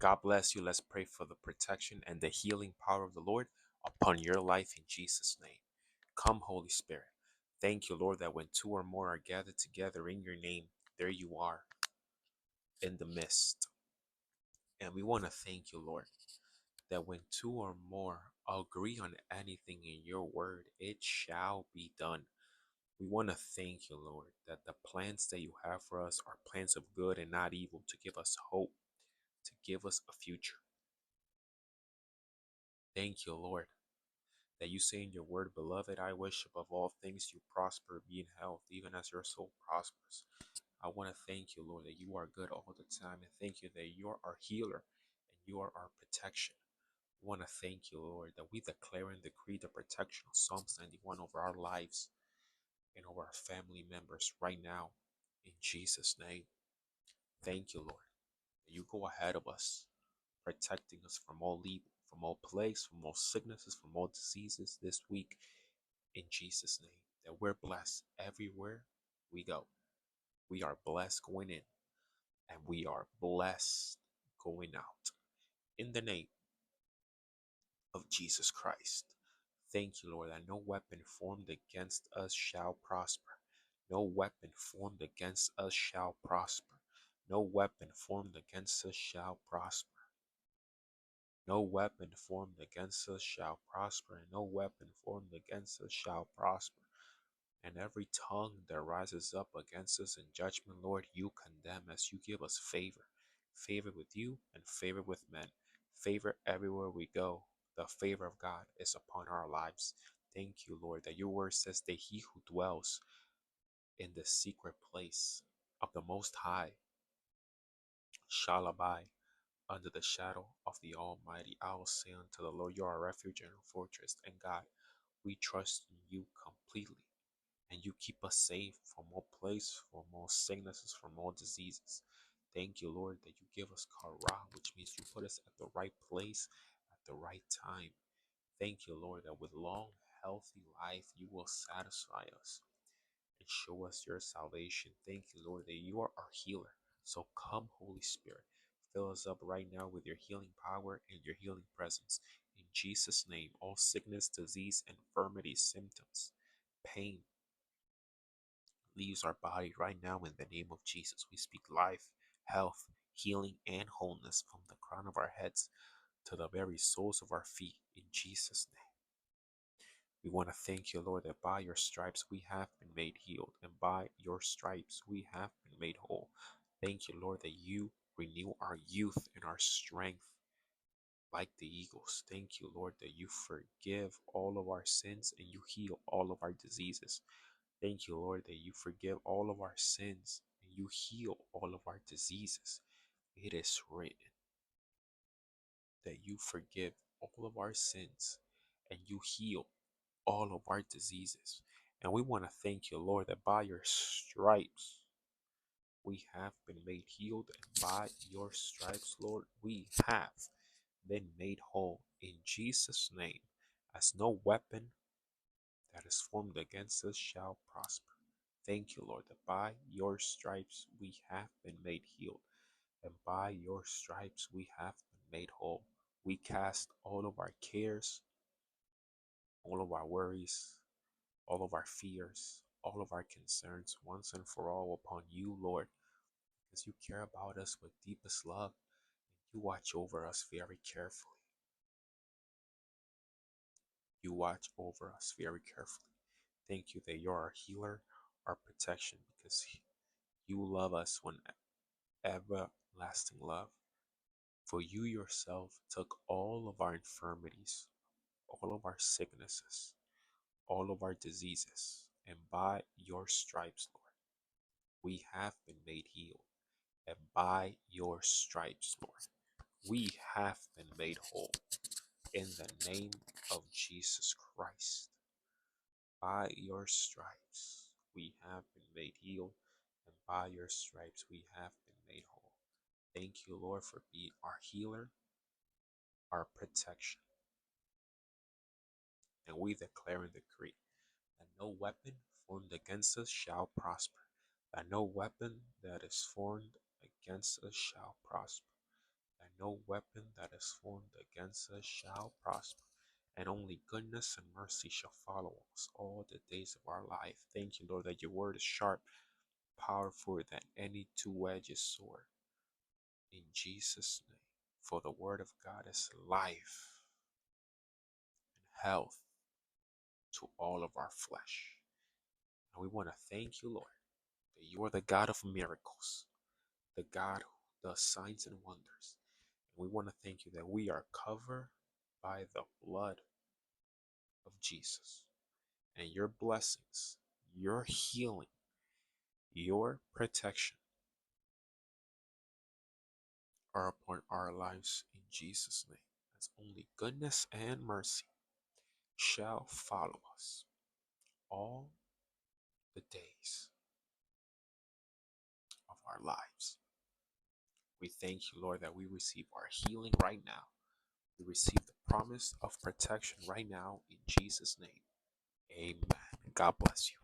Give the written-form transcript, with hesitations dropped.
God bless you. Let's pray for the protection and the healing power of the Lord upon your life in Jesus' name. Come, Holy Spirit. Thank you, Lord, that when two or more are gathered together in your name, there you are in the midst. And we want to thank you, Lord, that when two or more agree on anything in your word, it shall be done. We want to thank you, Lord, that the plans that you have for us are plans of good and not evil, to give us hope, to give us a future. Thank you, Lord, that you say in your word, beloved, I wish above all things you prosper, be in health, even as your soul prospers. I want to thank you, Lord, that you are good all the time, and thank you that you are our healer and you are our protection. I want to thank you, Lord, that we declare and decree the protection of Psalms 91 over our lives and over our family members right now, in Jesus' name. Thank you, Lord, that you go ahead of us, protecting us from all evil, from all plagues, from all sicknesses, from all diseases this week, in Jesus' name. That we're blessed everywhere we go. We are blessed going in, and we are blessed going out. In the name of Jesus Christ. Thank you, Lord, that no weapon formed against us shall prosper. No weapon formed against us shall prosper. No weapon formed against us shall prosper. No weapon formed against us shall prosper, and no weapon formed against us shall prosper. And every tongue that rises up against us in judgment, Lord, you condemn as you give us favor. Favor with you and favor with men. Favor everywhere we go. The favor of God is upon our lives. Thank you, Lord, that your word says that he who dwells in the secret place of the Most High shall abide under the shadow of the Almighty. I will say unto the Lord, you are a refuge and a fortress. And God, we trust in you completely. And you keep us safe from all plagues, from all sicknesses, from all diseases. Thank you, Lord, that you give us kara, which means you put us at the right place at the right time. Thank you, Lord, that with long, healthy life, you will satisfy us and show us your salvation. Thank you, Lord, that you are our healer. So come, Holy Spirit, fill us up right now with your healing power and your healing presence. In Jesus' name, all sickness, disease, infirmity, symptoms, pain, leaves our body right now in the name of Jesus. We speak life, health, healing, and wholeness from the crown of our heads to the very soles of our feet in Jesus' name. We want to thank you, Lord, that by your stripes we have been made healed, and by your stripes we have been made whole. Thank you, Lord, that you renew our youth and our strength like the eagles. Thank you, Lord, that you forgive all of our sins and you heal all of our diseases. Thank you, Lord, that you forgive all of our sins and you heal all of our diseases. It is written that you forgive all of our sins and you heal all of our diseases. And we want to thank you, Lord, that by your stripes we have been made healed, and by your stripes, Lord, we have been made whole in Jesus' name, as no weapon that is formed against us shall prosper. Thank you, Lord, that by your stripes we have been made healed, and by your stripes we have been made whole. We cast all of our cares, all of our worries, all of our fears, all of our concerns once and for all upon you, Lord, because you care about us with deepest love. You watch over us very carefully. You watch over us very carefully. Thank you that you're our healer, our protection, because you love us with everlasting love. For you yourself took all of our infirmities, all of our sicknesses, all of our diseases, and by your stripes, Lord, we have been made healed. And by your stripes, Lord, we have been made whole. In the name of Jesus Christ, by your stripes, we have been made healed. And by your stripes, we have been made whole. Thank you, Lord, for being our healer, our protection. And we declare and decree that no weapon formed against us shall prosper, that no weapon that is formed against us shall prosper, that no weapon that is formed against us shall prosper. And only goodness and mercy shall follow us all the days of our life. Thank you, Lord, that your word is sharp, powerful than any two-edged sword. In Jesus' name. For the word of God is life and health to all of our flesh. And we want to thank you, Lord, that you are the God of miracles, the God who does signs and wonders. And we want to thank you that we are covered by the blood of Jesus. And your blessings, your healing, your protection are upon our lives in Jesus' name. As only goodness and mercy shall follow us all the days of our lives. We thank you, Lord, that we receive our healing right now. We receive the promise of protection right now in Jesus' name. Amen. God bless you.